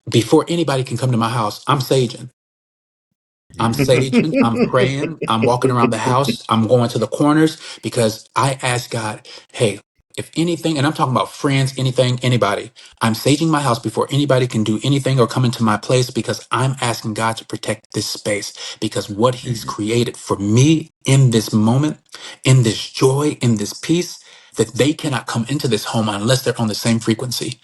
before anybody can come to my house, I'm saging. I'm praying, I'm walking around the house, I'm going to the corners because I ask God, hey, if anything, and I'm talking about friends, anything, anybody, I'm saging my house before anybody can do anything or come into my place because I'm asking God to protect this space because what He's created for me in this moment, in this joy, in this peace, that they cannot come into this home unless they're on the same frequency.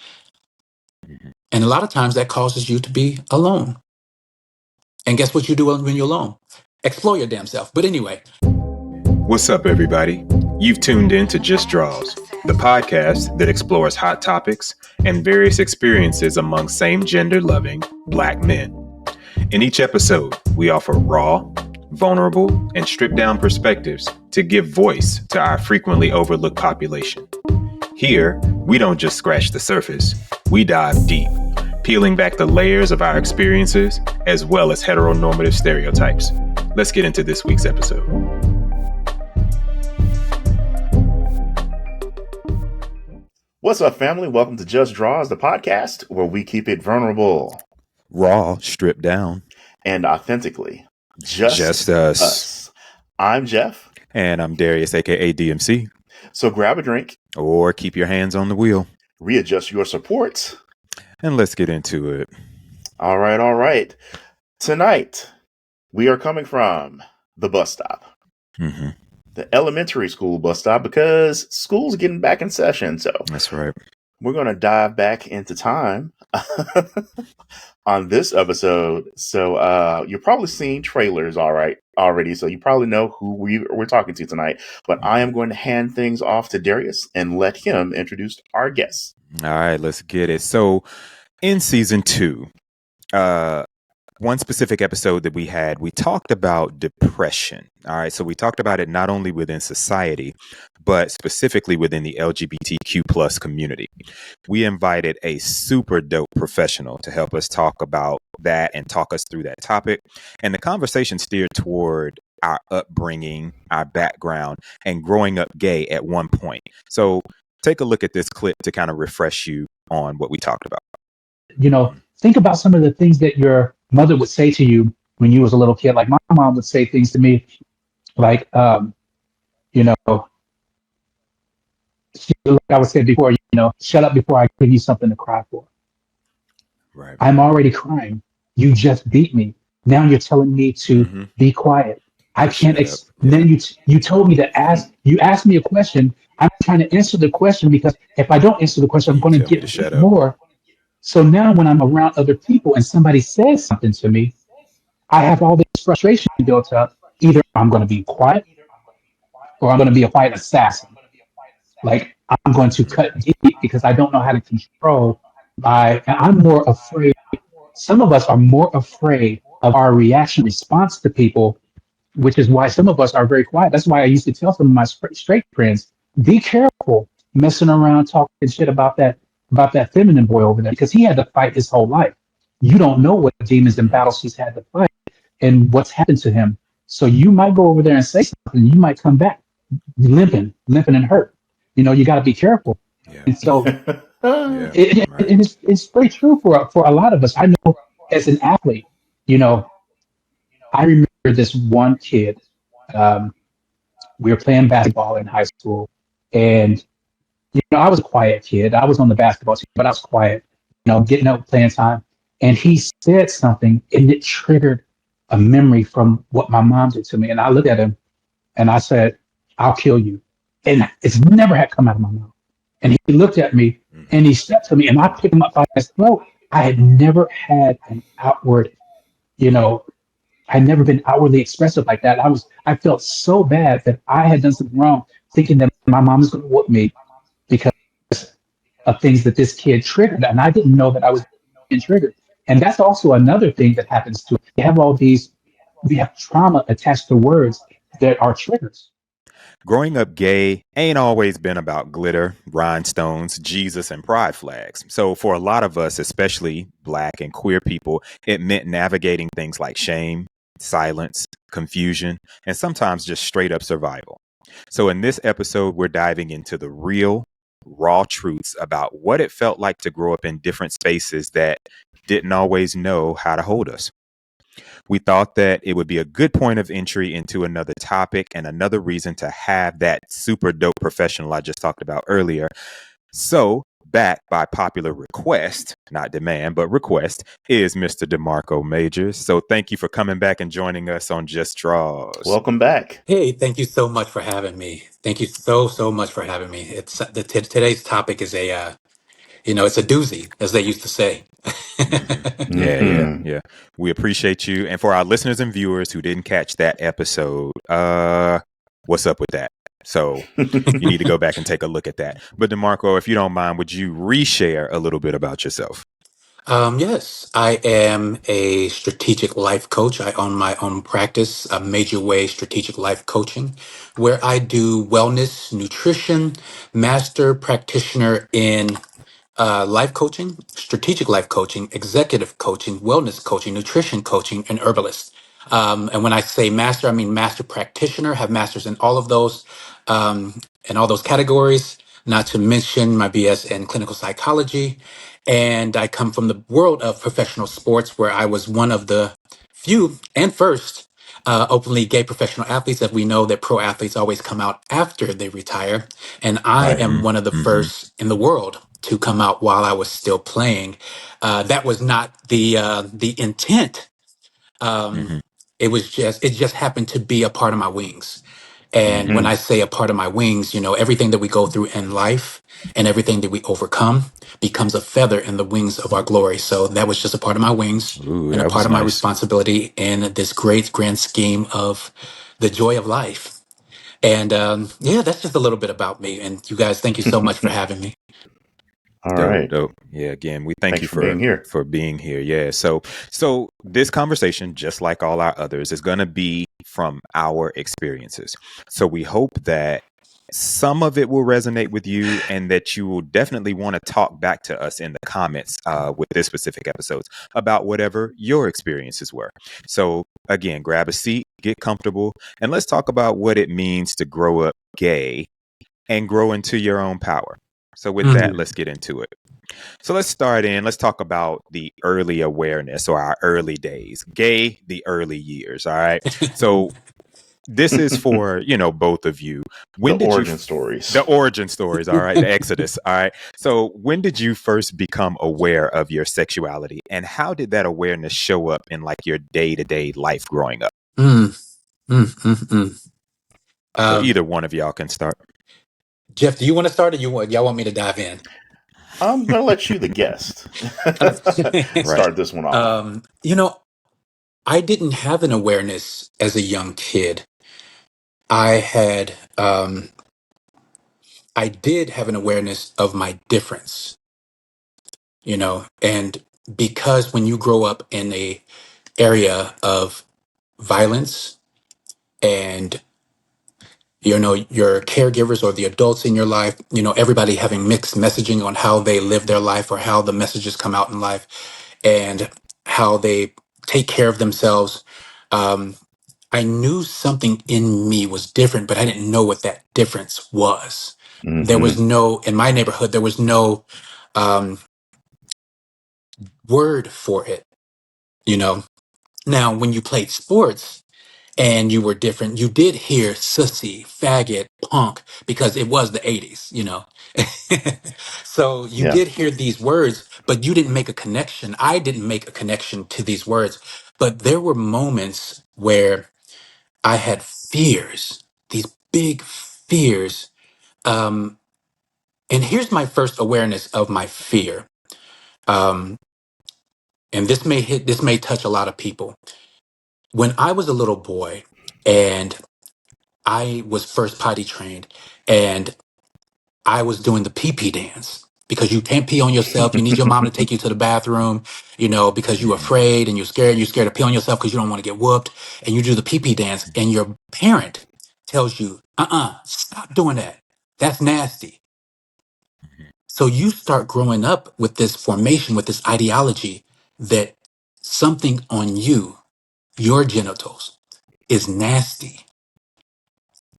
And a lot of times that causes you to be alone. And guess what you do when you're alone? Explore your damn self. But anyway. What's up, everybody? You've tuned in to Just Drawz, the podcast that explores hot topics and various experiences among same-gender loving Black men. In each episode, we offer raw, vulnerable, and stripped-down perspectives to give voice to our frequently overlooked population. Here, we don't just scratch the surface, we dive deep, peeling back the layers of our experiences as well as heteronormative stereotypes. Let's get into this week's episode. What's up, family? Welcome to Just Drawz, the podcast where we keep it vulnerable, Raw, stripped down, and authentically just us. I'm Jeff. And I'm Darius, aka DMC. So grab a drink. Or keep your hands on the wheel. Readjust your supports. And let's get into it. All right. Tonight, we are coming from the bus stop. Mm-hmm. The elementary school bus stop, because school's getting back in session. So that's right. We're going to dive back into time on this episode. So you've probably seen trailers already. So you probably know who we're talking to tonight. But I am going to hand things off to Darius and let him introduce our guests. All right, let's get it. So in season 2, one specific episode that we had, we talked about depression. All right. So we talked about it not only within society, but specifically within the LGBTQ plus community. We invited a super dope professional to help us talk about that and talk us through that topic. And the conversation steered toward our upbringing, our background, and growing up gay at one point. So take a look at this clip to kind of refresh you on what we talked about. You know, think about some of the things that your mother would say to you when you was a little kid. Like my mom would say things to me like, I would say before, shut up before I give you something to cry for. Right. I'm already crying. You just beat me. Now you're telling me to be quiet. I can't. Then you told me to ask. You asked me a question. I'm trying to answer the question because if I don't answer the question, I'm going to get more. So now when I'm around other people and somebody says something to me, I have all this frustration built up. Either I'm going to be quiet or I'm going to be a quiet assassin. Like I'm going to cut deep because I don't know how to control and I'm more afraid. Some of us are more afraid of our response to people, which is why some of us are very quiet. That's why I used to tell some of my straight friends, be careful messing around, talking shit about that feminine boy over there, because he had to fight his whole life. You don't know what demons and battles he's had to fight and what's happened to him. So you might go over there and say something, you might come back limping and hurt. You got to be careful. Yeah. And so it's very true for a lot of us. I know as an athlete, I remember this one kid, we were playing basketball in high school, and I was a quiet kid. I was on the basketball team, but I was quiet, getting up, playing time. And he said something, and it triggered a memory from what my mom did to me. And I looked at him, and I said, I'll kill you. And it's never had come out of my mouth. And he looked at me, and he stepped to me, and I picked him up by his throat. I had never had an outward, I'd never been outwardly expressive like that. I felt so bad that I had done something wrong, thinking that my mom was going to whoop me because of things that this kid triggered. And I didn't know that I was being triggered. And that's also another thing that happens to us. We have trauma attached to words that are triggers. Growing up gay ain't always been about glitter, rhinestones, Jesus, and pride flags. So for a lot of us, especially Black and queer people, it meant navigating things like shame, silence, confusion, and sometimes just straight up survival. So in this episode, we're diving into the real, raw truths about what it felt like to grow up in different spaces that didn't always know how to hold us. We thought that it would be a good point of entry into another topic and another reason to have that super dope professional I just talked about earlier. So, back by popular request, not demand, but request, is Mr. DeMarco Majors. So, thank you for coming back and joining us on Just Drawz. Welcome back. Hey, thank you so much for having me. Thank you so much for having me. It's today's topic is it's a doozy, as they used to say. Yeah. We appreciate you. And for our listeners and viewers who didn't catch that episode, what's up with that? So you need to go back and take a look at that. But DeMarco, if you don't mind, would you reshare a little bit about yourself? Yes, I am a strategic life coach. I own my own practice, a Major Way Strategic Life Coaching, where I do wellness, nutrition, master practitioner in life coaching, strategic life coaching, executive coaching, wellness coaching, nutrition coaching, and herbalist. And when I say master, I mean master practitioner, have masters in all those categories, not to mention my BS in clinical psychology. And I come from the world of professional sports where I was one of the few and first openly gay professional athletes, that we know that pro athletes always come out after they retire. And I Right. am one of the first in the world to come out while I was still playing. That was not the intent. It just happened to be a part of my wings. And when I say a part of my wings, everything that we go through in life and everything that we overcome becomes a feather in the wings of our glory. So that was just a part of my wings Ooh, and a that part was of my nice. responsibility in this great grand scheme of the joy of life. And yeah, that's just a little bit about me. And you guys, thank you so much for having me. All right. Dope. Yeah, again, we thank Thanks you for being here. for being here. Yeah. So this conversation, just like all our others, is going to be from our experiences. So we hope that some of it will resonate with you and that you will definitely want to talk back to us in the comments with this specific episodes about whatever your experiences were. So again, grab a seat, get comfortable, and let's talk about what it means to grow up gay and grow into your own power. So with that, let's get into it. So let's talk about the early awareness, or our early days, gay, the early years. All right. So this is for, both of you. When The did origin stories. The origin stories. All right. The Exodus. All right. So when did you first become aware of your sexuality, and how did that awareness show up in like your day-to-day life growing up? So either one of y'all can start. Jeff, do you want to start, or y'all want me to dive in? I'm going to let you, the guest, start this one off. I didn't have an awareness as a young kid. I did have an awareness of my difference, and because when you grow up in a area of violence, and your caregivers or the adults in your life, everybody having mixed messaging on how they live their life or how the messages come out in life and how they take care of themselves. um, I knew something in me was different, but I didn't know what that difference was. There was in my neighborhood, there was no um, word for it, you know. Now, when you played sports and you were different, you did hear sissy, faggot, punk, because it was the 80s. So you Yeah. did hear these words, but you didn't make a connection. I didn't make a connection to these words. But there were moments where I had fears, these big fears. Um, and here's my first awareness of my fear. Um, and this may touch a lot of people. When I was a little boy and I was first potty trained and I was doing the pee pee dance, because you can't pee on yourself. You need your mom to take you to the bathroom, because you're afraid and you're scared to pee on yourself because you don't want to get whooped. And you do the pee pee dance and your parent tells you, stop doing that. That's nasty. So you start growing up with this formation, with this ideology that something on you, your genitals, is nasty.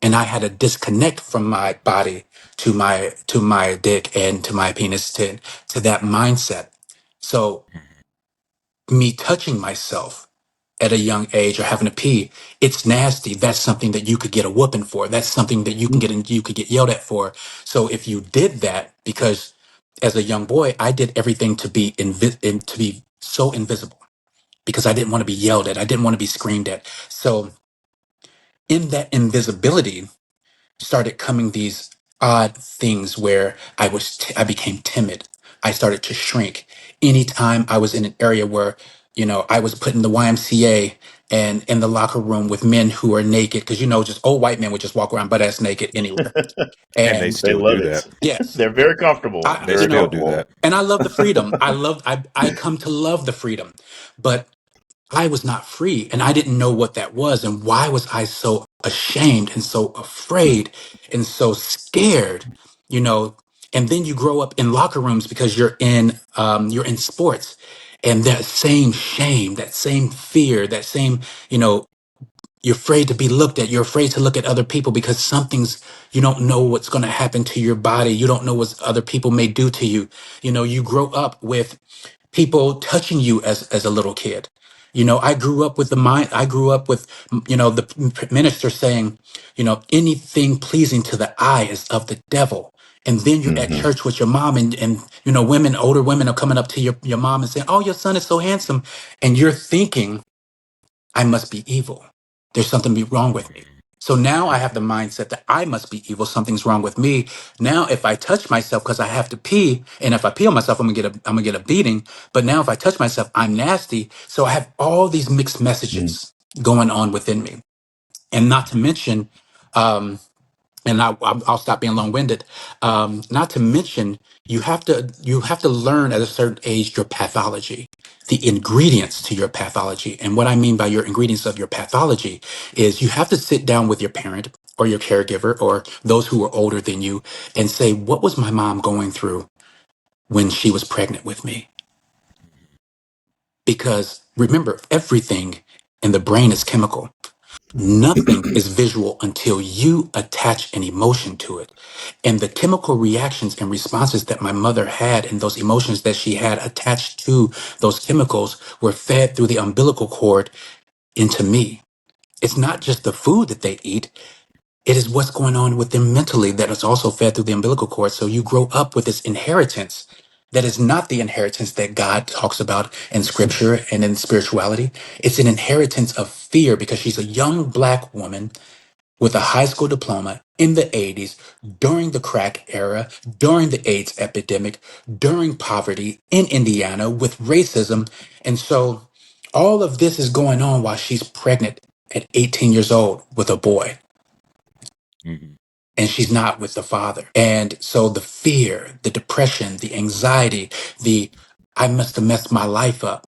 And I had a disconnect from my body to my dick and to my penis to that mindset. So me touching myself at a young age or having to pee, it's nasty. That's something that you could get a whooping for. That's something that you could get yelled at for. So if you did that, because as a young boy, I did everything to be to be so invisible because I didn't want to be yelled at. I didn't want to be screamed at. So in that invisibility started coming these odd things where I became timid. I started to shrink. Anytime I was in an area where, I was put in the YMCA and in the locker room with men who are naked, because just old white men would just walk around butt ass naked anywhere. And they And They still love do it. that. yes, They're very comfortable. I They Very still do comfortable. that. and I love the freedom. I come to love the freedom, but I was not free and I didn't know what that was. And why was I so ashamed and so afraid and so scared, you know? And then you grow up in locker rooms because you're in sports, and that same shame, that same fear, that same, you know, you're afraid to be looked at. You're afraid to look at other people because you don't know what's going to happen to your body. You don't know what other people may do to you. You grow up with people touching you as a little kid. I grew up with, the minister saying, anything pleasing to the eye is of the devil. And then you're at Hmm. church with your mom and older women are coming up to your mom and saying, oh, your son is so handsome. And you're thinking, I must be evil. There's something wrong with me. So now I have the mindset that I must be evil. Something's wrong with me. Now, if I touch myself because I have to pee, and if I pee on myself, I'm gonna get a beating. But now, if I touch myself, I'm nasty. So I have all these mixed messages going on within me, and not to mention, um, and I'll stop being long-winded. Not to mention, you have to learn at a certain age your pathology, the ingredients to your pathology. And what I mean by your ingredients of your pathology is you have to sit down with your parent or your caregiver or those who are older than you and say, what was my mom going through when she was pregnant with me? Because remember, everything in the brain is chemical. Nothing is visual until you attach an emotion to it. And the chemical reactions and responses that my mother had and those emotions that she had attached to those chemicals were fed through the umbilical cord into me. It's not just the food that they eat, it is what's going on with them mentally that is also fed through the umbilical cord. So you grow up with this inheritance that is not the inheritance that God talks about in scripture and in spirituality. It's an inheritance of fear because she's a young black woman with a high school diploma in the 80s, during the crack era, during the AIDS epidemic, during poverty in Indiana with racism. And so all of this is going on while she's pregnant at 18 years old with a boy, Mhm. and she's not with the father. And so the fear, the depression, the anxiety, the I must have messed my life up,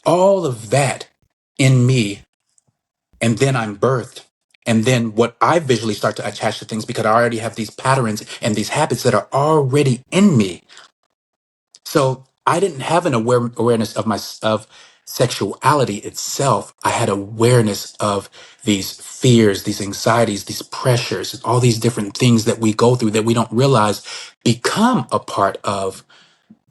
all of that in me, and then I'm birthed. And then what I visually start to attach to things because I already have these patterns and these habits that are already in me. So I didn't have an awareness of sexuality itself. I had awareness of these fears, these anxieties, these pressures, all these different things that we go through that we don't realize become a part of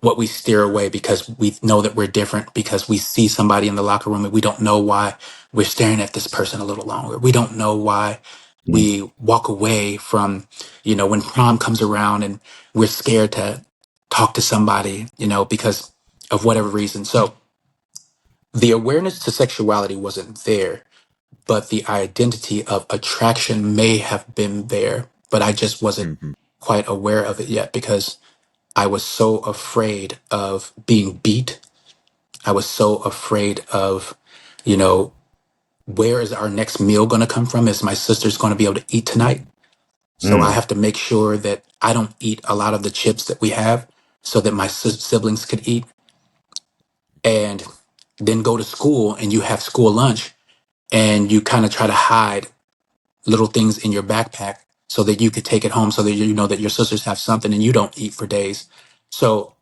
what we steer away because we know that we're different, because we see somebody in the locker room and we don't know why we're staring at this person a little longer. We don't know why we walk away from, when prom comes around and we're scared to talk to somebody, because of whatever reason. So the awareness to sexuality wasn't there, but the identity of attraction may have been there, but I just wasn't Mhm. quite aware of it yet because I was so afraid of being beat. I was so afraid of, you know, where is our next meal going to come from? Is my sister's going to be able to eat tonight? So I Mm. have to make sure that I don't eat a lot of the chips that we have so that my siblings could eat. And then go to school and you have school lunch and you kind of try to hide little things in your backpack so that you could take it home so that you know that your sisters have something and you don't eat for days. So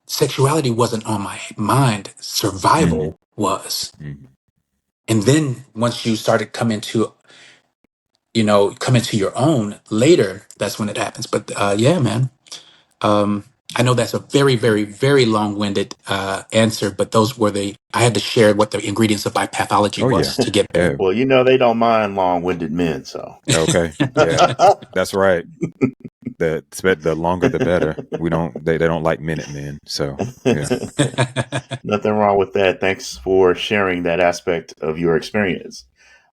sexuality wasn't on my mind. Mhm. Survival was. Mhm. And then once you started come into your own later, that's when it happens. But yeah, man. I know that's a very, very, very long-winded answer, but those were I had to share what the ingredients of bipathology Oh yeah, was to get there. yeah. Well, they don't mind long-winded men, so. Okay, yeah, that's right. The longer the better. They don't like minute men. So yeah. Nothing wrong with that. Thanks for sharing that aspect of your experience.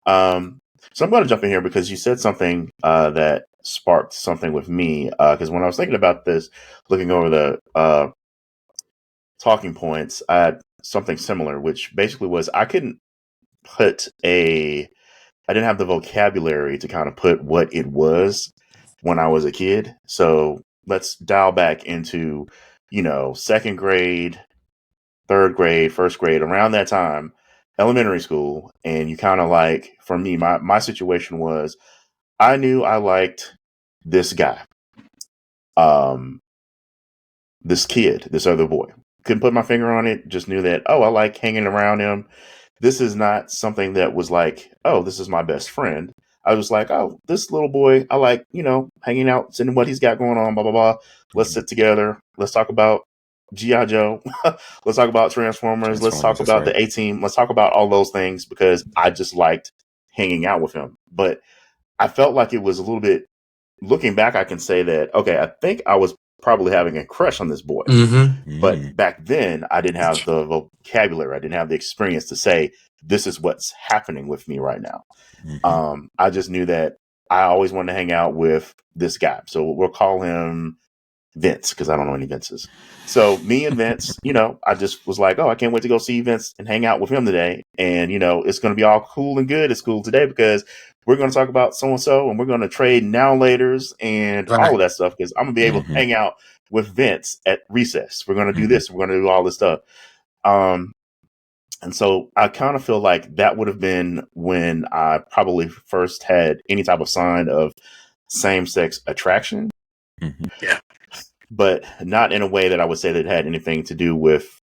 So I'm going to jump in here because you said something that sparked something with me. Because when I was thinking about this, looking over the talking points, I had something similar, which basically was I didn't have the vocabulary to kind of put what it was when I was a kid. So let's dial back into, second grade, third grade, first grade, around that time, elementary school. And you kind of like, for me, my situation was I knew I liked this guy, um, this kid, this other boy. Couldn't put my finger on it, just knew that, I like hanging around him. This is not something that was like, this is my best friend. I was like, this little boy, I like, hanging out, seeing what he's got going on, blah, blah, blah. Let's sit together. Let's talk about G.I. Joe. Let's talk about Transformers. Let's talk That's about right. the A-Team. Let's talk about all those things because I just liked hanging out with him. But I felt like it was a little bit, looking back, I can say that, okay, I think I was probably having a crush on this boy. Mm-hmm. But back then, I didn't have the vocabulary. I didn't have the experience to say, this is what's happening with me right now. I just knew that I always wanted to hang out with this guy. So we'll call him Vince because I don't know any Vinces. So me and Vince, I just was like, I can't wait to go see Vince and hang out with him today. And, it's going to be all cool and good at school today because we're going to talk about so-and-so and we're going to trade now laters and all of that stuff because I'm going to be able to hang out with Vince at recess. We're going to do this. We're going to do all this stuff. And so I kind of feel like that would have been when I probably first had any type of sign of same-sex attraction. Yeah. But not in a way that I would say that it had anything to do with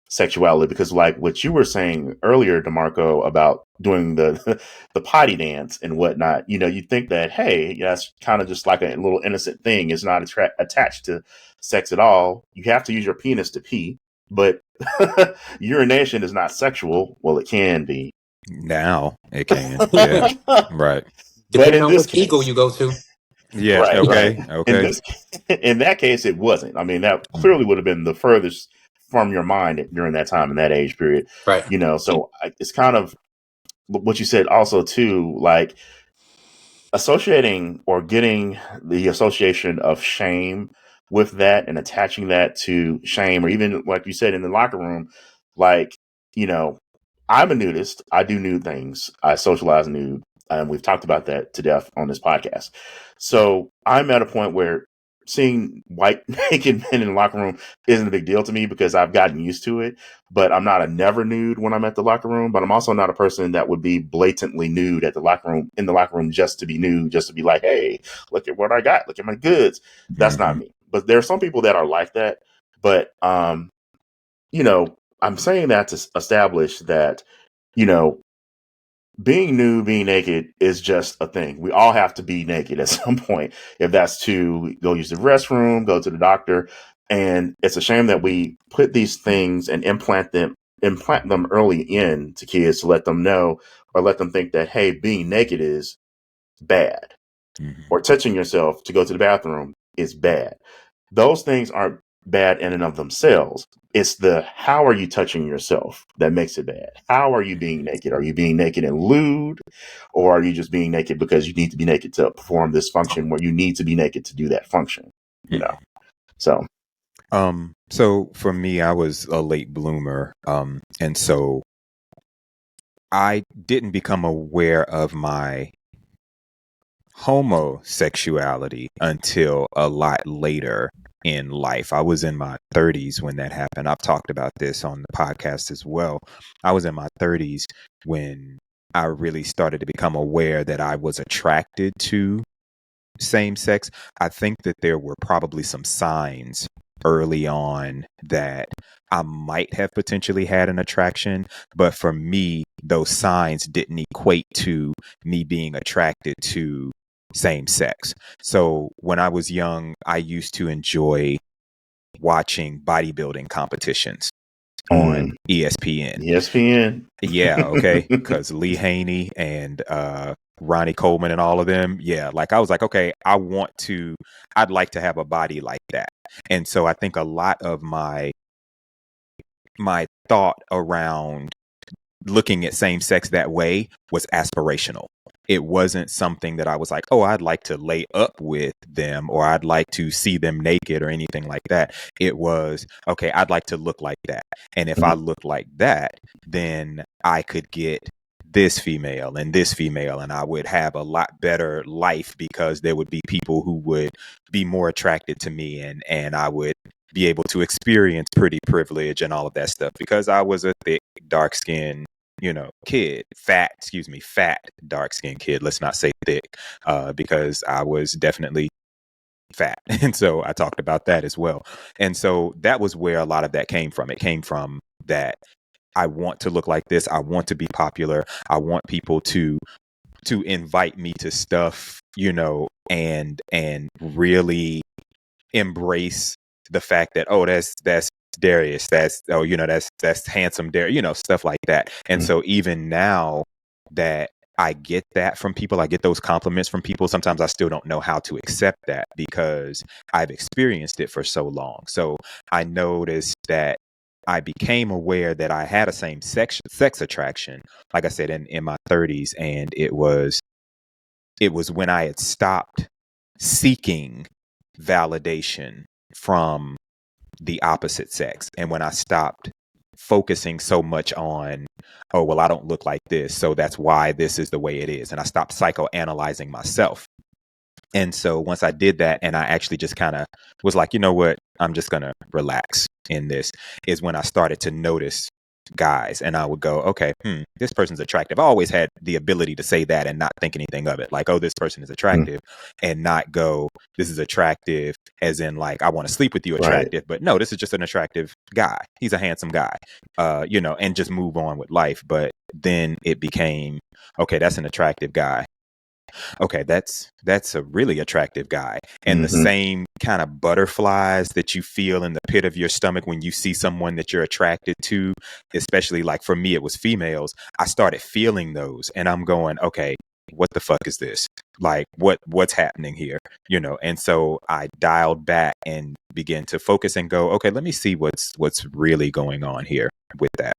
sexuality, because like what you were saying earlier, DeMarco, about doing the potty dance and whatnot, you think that, hey, that's kind of just like a little innocent thing. It's not attached to sex at all. You have to use your penis to pee, but urination is not sexual. Well, it can be. Now it can. Yeah. Right. But Depending in on this which ego you case, go to. Yeah. right. Okay. In that case, it wasn't. I mean, that clearly would have been the furthest from your mind during that time in that age period. Right. So it's kind of what you said also too, like associating or getting the association of shame with that and attaching that to shame, or even like you said in the locker room, like, I'm a nudist. I do nude things. I socialize nude. And we've talked about that to death on this podcast. So I'm at a point where seeing white naked men in the locker room isn't a big deal to me because I've gotten used to it. But I'm not a never nude when I'm at the locker room. But I'm also not a person that would be blatantly nude in the locker room just to be nude, just to be like, hey, look at what I got. Look at my goods. That's not me. But there are some people that are like that. But, I'm saying that to establish that, being nude, being naked is just a thing. We all have to be naked at some point. If that's to go use the restroom, go to the doctor. And it's a shame that we put these things and implant them early in to kids to let them know or let them think that, hey, being naked is bad. Or touching yourself to go to the bathroom is bad. Those things aren't bad in and of themselves. It's the how are you touching yourself that makes it bad. How are you being naked? Are you being naked and lewd? Or are you just being naked because you need to be naked to perform this function where you need to be naked to do that function? So So for me, I was a late bloomer. And so I didn't become aware of my homosexuality until a lot later in life. I was in my 30s when that happened. I've talked about this on the podcast as well. I was in my 30s when I really started to become aware that I was attracted to same sex. I think that there were probably some signs early on that I might have potentially had an attraction, but for me, those signs didn't equate to me being attracted to same sex. So when I was young, I used to enjoy watching bodybuilding competitions on ESPN. ESPN. Yeah, okay. Because Lee Haney and Ronnie Coleman and all of them. Yeah, like I was like, okay, I'd like to have a body like that. And so I think a lot of my thought around looking at same sex that way was aspirational. It wasn't something that I was like, oh, I'd like to lay up with them or I'd like to see them naked or anything like that. It was, okay, I'd like to look like that. And if I look like that, then I could get this female and this female, and I would have a lot better life because there would be people who would be more attracted to me and I would be able to experience pretty privilege and all of that stuff because I was a thick, dark-skinned, kid, fat, dark-skinned kid. Let's not say thick, because I was definitely fat. And so I talked about that as well. And so that was where a lot of that came from. It came from that I want to look like this. I want to be popular. I want people to invite me to stuff, and really embrace the fact that, oh, that's Darius, that's handsome Darius, stuff like that. And so even now that I get that from people, I get those compliments from people, sometimes I still don't know how to accept that because I've experienced it for so long. So I noticed that I became aware that I had a same sex attraction, like I said, in my 30s. And it was when I had stopped seeking validation from the opposite sex. And when I stopped focusing so much on, oh, well, I don't look like this, so that's why this is the way it is. And I stopped psychoanalyzing myself. And so once I did that and I actually just kind of was like, you know what, I'm just going to relax in this, is when I started to notice guys and I would go, okay, this person's attractive. I always had the ability to say that and not think anything of it. Like, oh, this person is attractive, and not go, this is attractive as in like, I want to sleep with you attractive, but no, this is just an attractive guy. He's a handsome guy, and just move on with life. But then it became, okay, that's an attractive guy. Okay, that's a really attractive guy. And the same kind of butterflies that you feel in the pit of your stomach when you see someone that you're attracted to, especially like for me, it was females. I started feeling those and I'm going, okay, what the fuck is this? Like what's happening here? And so I dialed back and began to focus and go, okay, let me see what's really going on here with that.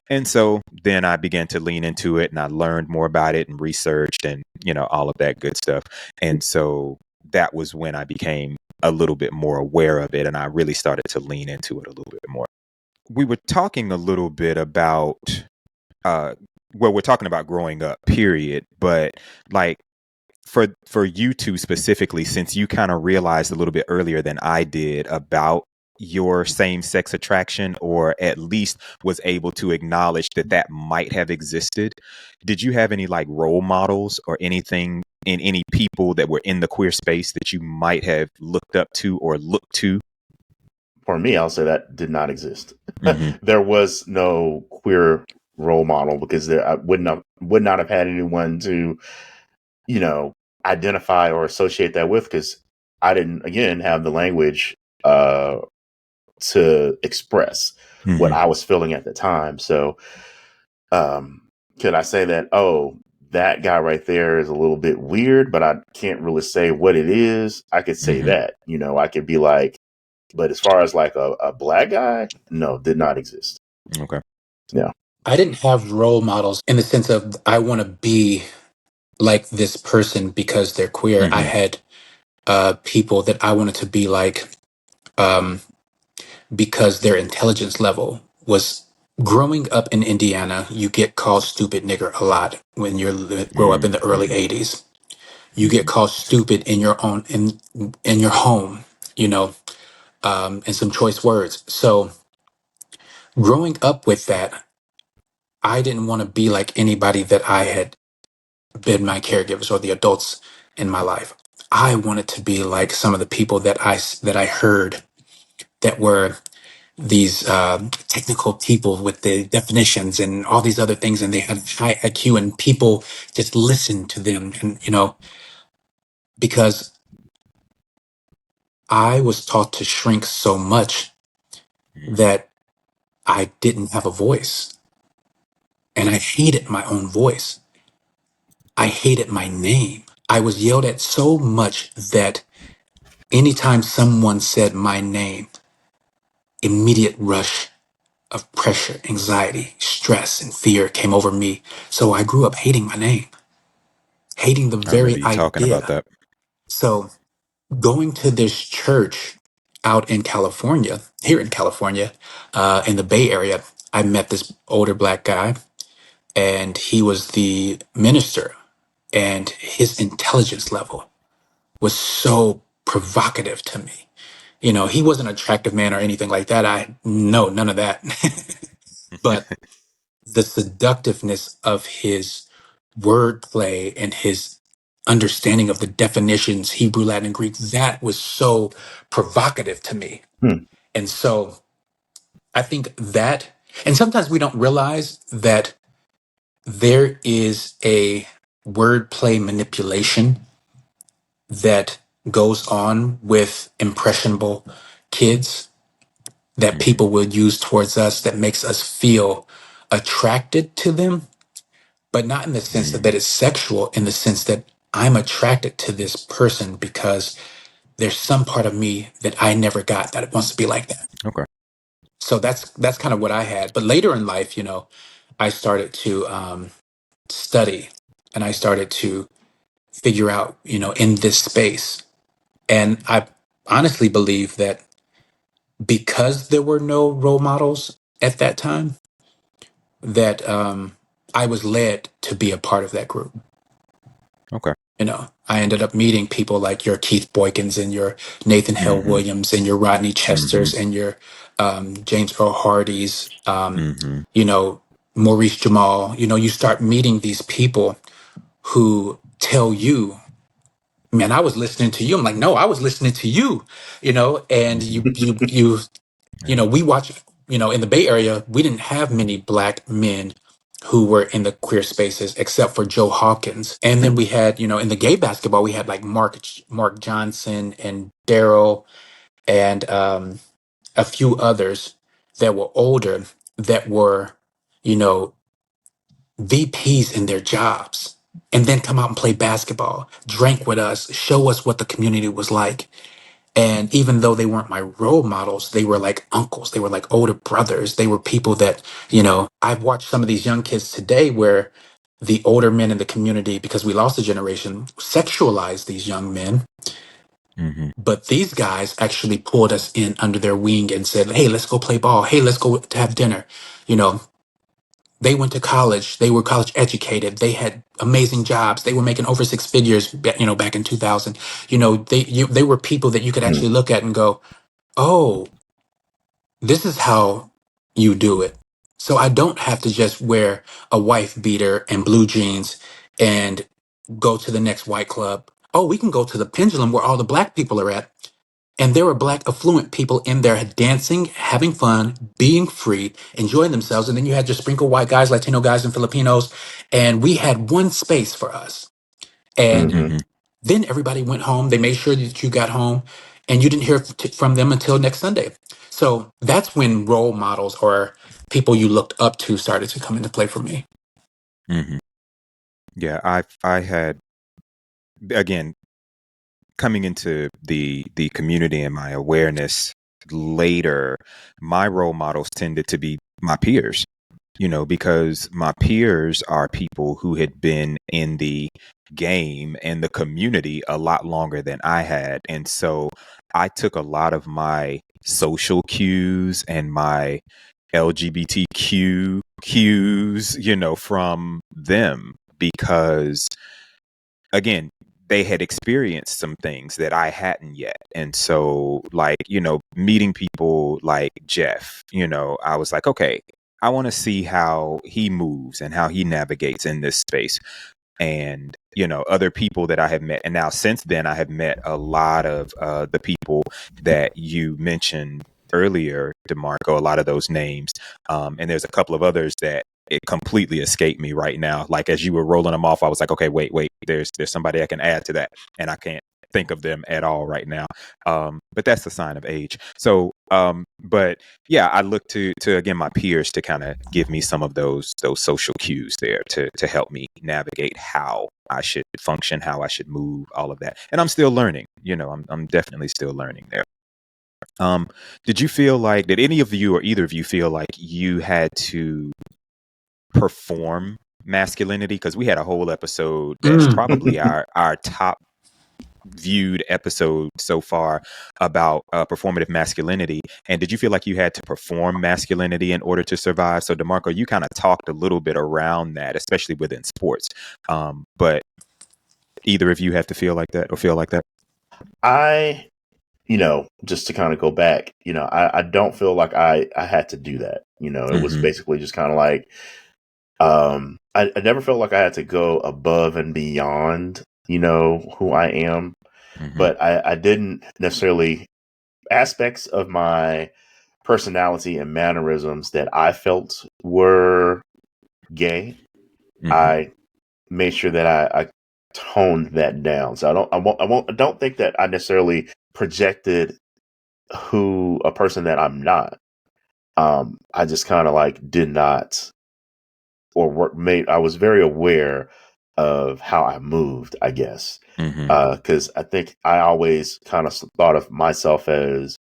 And so then I began to lean into it and I learned more about it and researched and, all of that good stuff. And so that was when I became a little bit more aware of it and I really started to lean into it a little bit more. We were talking a little bit about, we're talking about growing up, period. But like for you two specifically, since you kind of realized a little bit earlier than I did about your same-sex attraction, or at least was able to acknowledge that might have existed, did you have any like role models or anything in any people that were in the queer space that you might have looked up to or looked to? For me, I'll say that did not exist. There was no queer role model because I would not have had anyone to, identify or associate that with, because I didn't, again, have the language to express what I was feeling at the time. So could I say that, oh, that guy right there is a little bit weird, but I can't really say what it is? I could say that, I could be like, but as far as like a black guy, no, did not exist. Okay. Yeah. I didn't have role models in the sense of I want to be like this person because they're queer. I had people that I wanted to be like because their intelligence level was. Growing up in Indiana, you get called stupid nigger a lot when you grow up in the early 80s. You get called stupid in your own in your home, and some choice words. So growing up with that, I didn't want to be like anybody that I had been my caregivers or the adults in my life. I wanted to be like some of the people that I heard that were these technical people with the definitions and all these other things, and they had high IQ, and people just listened to them, and because I was taught to shrink so much that I didn't have a voice. And I hated my own voice. I hated my name. I was yelled at so much that anytime someone said my name, immediate rush of pressure, anxiety, stress, and fear came over me. So I grew up hating my name, hating the I remember very you talking about idea. that. So going to this church out in California, here in California, in the Bay Area, I met this older black guy, and he was the minister, and his intelligence level was so provocative to me. You know, he wasn't an attractive man or anything like that. No, none of that. But the seductiveness of his wordplay and his understanding of the definitions, Hebrew, Latin, and Greek, that was so provocative to me. Hmm. And so I think that, and sometimes we don't realize that there is a wordplay manipulation that goes on with impressionable kids that Mhm. people will use towards us that makes us feel attracted to them, but not in the sense that Mhm. it's sexual, in the sense that I'm attracted to this person because there's some part of me that I never got that wants to be like that. Okay. So that's kind of what I had. But later in life, you know, I started to study, and I started to figure out, you know, in this space. And I honestly believe that because there were no role models at that time, that I was led to be a part of that group. Okay. You know, I ended up meeting people like your Keith Boykins and your Nathan Hale Mhm. Williams and your Rodney Chesters Mhm. and your James Earl Hardys, Mhm. you know, Maurice Jamal. You know, you start meeting these people who tell you, man, I was listening to you. I'm like, no, I was listening to you, you know, and you know, we watch, you know, in the Bay Area, we didn't have many black men who were in the queer spaces except for Joe Hawkins. And then we had, you know, in the gay basketball, we had like Mark Johnson and Daryl and a few others that were older that were, you know, VPs in their jobs, and then come out and play basketball, drank with us, show us what the community was like. And even though they weren't my role models, they were like uncles, they were like older brothers. They were people that, you know, I've watched some of these young kids today where the older men in the community, because we lost a generation, sexualized these young men. Mhm. But these guys actually pulled us in under their wing and said, hey, let's go play ball. Hey, let's go to have dinner. You know, they went to college. They were college educated. They had amazing jobs. They were making over six figures, you know, back in 2000. You know, they were people that you could Hmm. actually look at and go, oh, this is how you do it. So I don't have to just wear a wife beater and blue jeans and go to the next white club. Oh, we can go to the Pendulum where all the black people are at. And there were black affluent people in there dancing, having fun, being free, enjoying themselves. And then you had your sprinkle white guys, Latino guys, and Filipinos. And we had one space for us. And Hmm. Mhm. then everybody went home. They made sure that you got home, and you didn't hear from them until next Sunday. So that's when role models or people you looked up to started to come into play for me. Mhm. Yeah, I had, again, coming into the community and my awareness later, my role models tended to be my peers, you know, because my peers are people who had been in the game and the community a lot longer than I had. And so I took a lot of my social cues and my LGBTQ cues, you know, from them because, again, they had experienced some things that I hadn't yet. And so, like, you know, meeting people like Jeff, you know, I was like, okay, I want to see how he moves and how he navigates in this space. And, you know, other people that I have met. And now since then, I have met a lot of the people that you mentioned earlier, DeMarco, a lot of those names. And there's a couple of others that it completely escaped me right now. Like as you were rolling them off, I was like, okay, wait, there's somebody I can add to that. And I can't think of them at all right now. But that's a sign of age. So, but yeah, I look to again my peers to kind of give me some of those social cues there to help me navigate how I should function, how I should move, all of that. And I'm still learning. I'm definitely still learning there. Did any of you or either of you feel like you had to perform masculinity? Because we had a whole episode that's probably our top viewed episode so far about performative masculinity. And did you feel like you had to perform masculinity in order to survive? So DeMarco, you kind of talked a little bit around that, especially within sports. But either of you have to feel like that or feel like that? Just to kind of go back, I don't feel like I had to do that. It was basically just kind of like, I never felt like I had to go above and beyond, who I am. But I didn't necessarily, aspects of my personality and mannerisms that I felt were gay, I made sure that I toned that down. So I don't think that I necessarily projected a person that I'm not. I just kind of like did not, I was very aware of how I moved, I guess. Because I think I always kind of thought of myself as,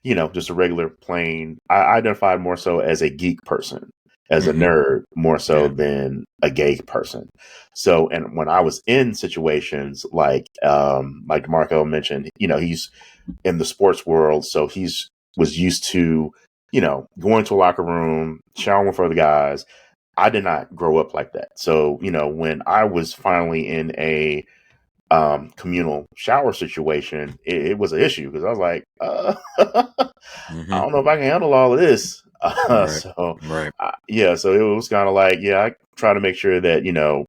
just a regular plain, I identified more so as a geek person, as a nerd, more so than a gay person. So, and when I was in situations like DeMarco mentioned, he's in the sports world. So was used to, going to a locker room, showering with other guys. I did not grow up like that. So, when I was finally in a communal shower situation, it was an issue because I was like, I don't know if I can handle all of this. So it was kind of like, I try to make sure that,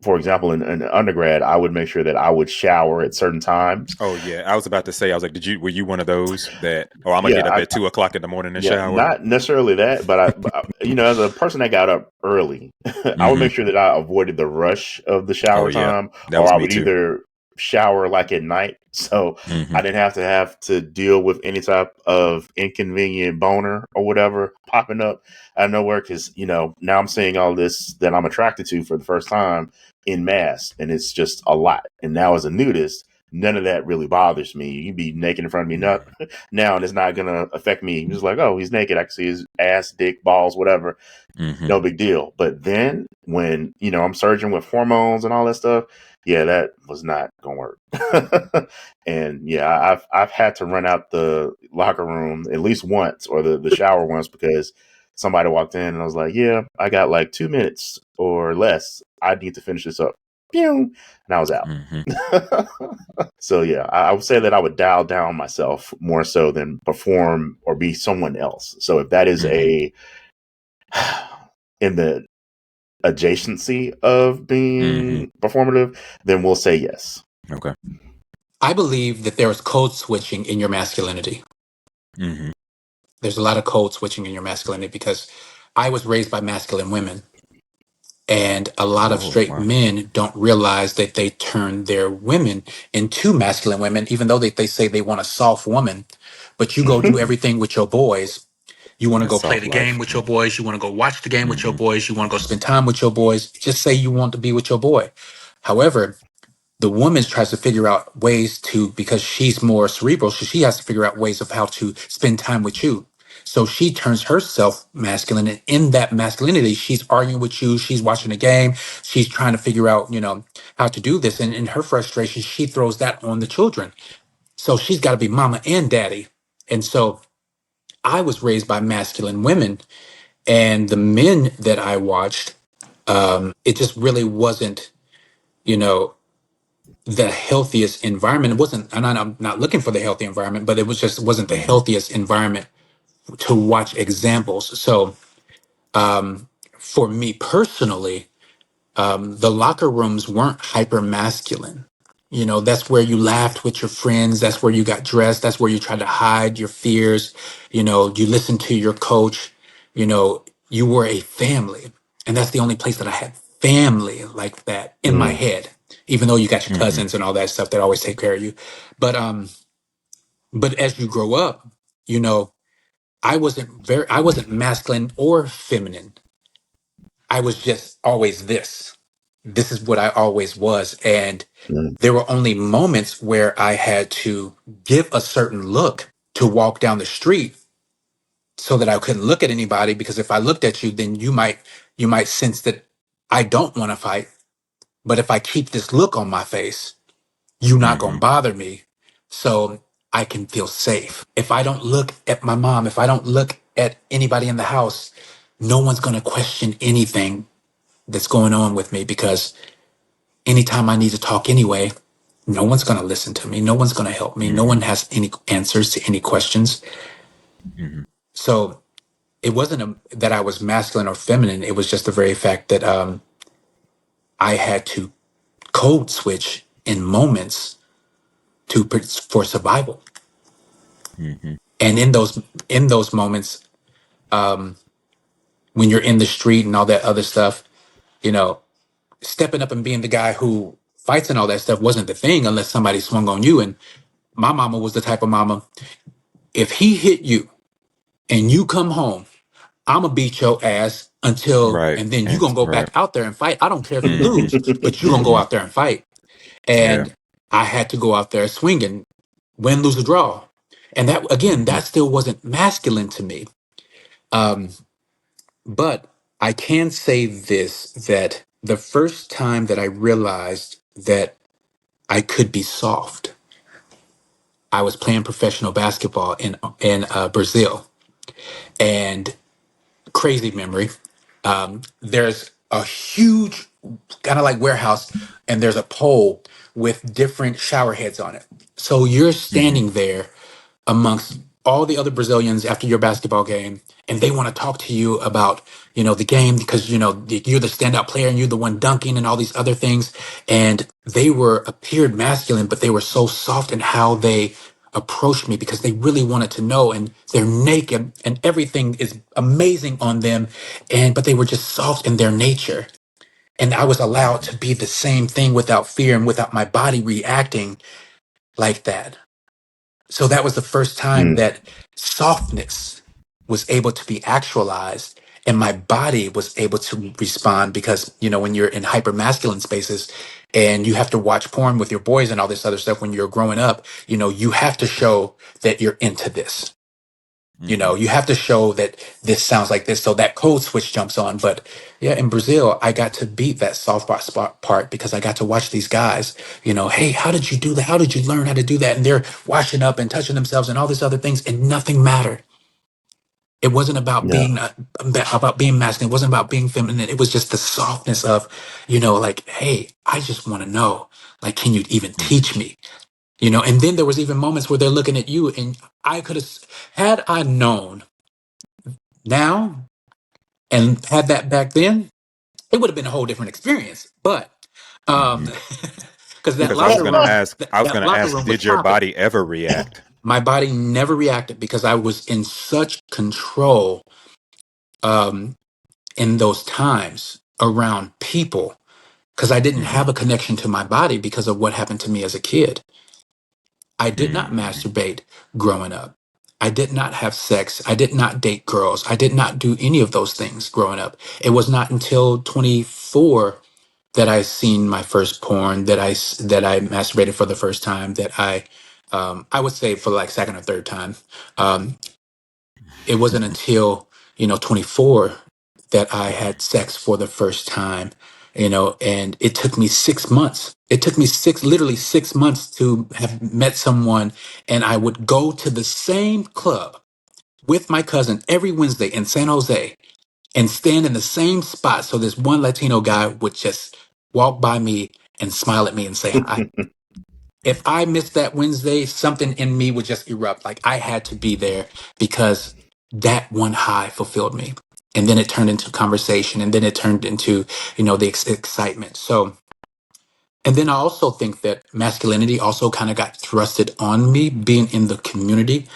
for example, in undergrad, I would make sure that I would shower at certain times. Oh yeah, I was about to say, I was like, were you one of those that? Oh, I'm gonna get up at 2 o'clock in the morning and shower. Not necessarily that, but I as a person that got up early, I would make sure that I avoided the rush of the shower time, or I would either shower like at night, so I didn't have to deal with any type of inconvenient boner or whatever popping up out of nowhere. Because now I'm seeing all this that I'm attracted to for the first time in mass, and it's just a lot. And now as a nudist, none of that really bothers me. You be naked in front of me now, and it's not gonna affect me. Just like, oh, he's naked, I can see his ass, dick, balls, whatever. No big deal. But then when I'm surging with hormones and all that stuff, that was not gonna work. And I've had to run out the locker room at least once, or the shower once, because somebody walked in and I was like, I got like 2 minutes or less. I need to finish this up. Pew! And I was out. So I would say that I would dial down myself more so than perform or be someone else. So if that is in the adjacency of being performative, then we'll say yes. Okay. I believe that there is code switching in your masculinity. There's a lot of code switching in your masculinity because I was raised by masculine women. And a lot of straight men don't realize that they turn their women into masculine women, even though they say they want a soft woman. But you go do everything with your boys. You want to go play the game with your boys. You want to go watch the game with your boys. You want to go spend time with your boys. Just say you want to be with your boy. However, the woman tries to figure out ways to, because she's more cerebral, so she has to figure out ways of how to spend time with you. So she turns herself masculine, and in that masculinity, she's arguing with you, she's watching the game, she's trying to figure out, how to do this. And in her frustration, she throws that on the children. So she's got to be mama and daddy. And so I was raised by masculine women, and the men that I watched, it just really wasn't, the healthiest environment. It wasn't, and I'm not looking for the healthy environment, but it wasn't the healthiest environment to watch examples. So for me personally, the locker rooms weren't hyper masculine. That's where you laughed with your friends. That's where you got dressed. That's where you tried to hide your fears. You listened to your coach. You were a family. And that's the only place that I had family like that in my Mm. head, even though you got your Mm-hmm. cousins and all that stuff that always take care of you. But as you grow up, you know, I wasn't masculine or feminine. I was just always this. This is what I always was. And Mm. there were only moments where I had to give a certain look to walk down the street so that I couldn't look at anybody, because if I looked at you, then you might sense that I don't want to fight. But if I keep this look on my face, you're not Mm-hmm. going to bother me. So I can feel safe. If I don't look at my mom, if I don't look at anybody in the house, no one's going to question anything that's going on with me, because anytime I need to talk anyway, no one's going to listen to me. No one's going to help me. No Mm-hmm. one has any answers to any questions. Mm-hmm. So it wasn't that I was masculine or feminine. It was just the very fact that I had to code switch in moments for survival. Mm-hmm. And in those moments, when you're in the street and all that other stuff, you know, stepping up and being the guy who fights and all that stuff wasn't the thing unless somebody swung on you. And my mama was the type of mama, if he hit you and you come home, I'm gonna beat your ass Right. and then you And gonna go right. back out there and fight. I don't care if you Mm-hmm. lose, but you gonna go Mm-hmm. out there and fight. Yeah. And I had to go out there swinging, win, lose, or draw. And that, again, Mm-hmm. that still wasn't masculine to me. Um, but I can say this, that the first time that I realized that I could be soft, I was playing professional basketball in Brazil. And crazy memory. There's a huge kind of like warehouse, and there's a pole with different shower heads on it. So you're Mm-hmm. standing there amongst all the other Brazilians after your basketball game, and they want to talk to you about, the game, because, you're the standout player and you're the one dunking and all these other things. And they appeared masculine, but they were so soft in how they approached me, because they really wanted to know, and they're naked and everything is amazing on them. But they were just soft in their nature. And I was allowed to be the same thing without fear and without my body reacting like that. So that was the first time Mm. that softness was able to be actualized, and my body was able to respond, because, when you're in hyper masculine spaces and you have to watch porn with your boys and all this other stuff when you're growing up, you have to show that you're into this. Mm-hmm. You have to show that this sounds like this. So that code switch jumps on. But yeah, in Brazil, I got to beat that soft spot part, because I got to watch these guys, hey, how did you do that? How did you learn how to do that? And they're washing up and touching themselves and all these other things, and nothing mattered. It wasn't about Yeah. being masculine. It wasn't about being feminine. It was just the softness of, like, hey, I just want to know, like, can you even teach me? And then there was even moments where they're looking at you, and I could have, had I known now and had that back then, it would have been a whole different experience. But Mm-hmm. because that Because I was locker gonna room, ask, that locker room was did your popping. body ever react? My body never reacted, because I was in such control um, in those times around people, because I didn't Mm-hmm. have a connection to my body because of what happened to me as a kid. I did not Mm-hmm. masturbate growing up. I did not have sex. I did not date girls. I did not do any of those things growing up. It was not until 24 that I seen my first porn, that I masturbated for the first time, that I would say for like second or third time. Um, it wasn't until 24 that I had sex for the first time, and it took me 6 months. It took me literally 6 months to have met someone, and I would go to the same club with my cousin every Wednesday in San Jose and stand in the same spot. So this one Latino guy would just walk by me and smile at me and say hi. If I missed that Wednesday, something in me would just erupt. Like, I had to be there, because that one high fulfilled me. And then it turned into conversation, and then it turned into, the excitement. So, and then I also think that masculinity also kind of got thrusted on me, being in the community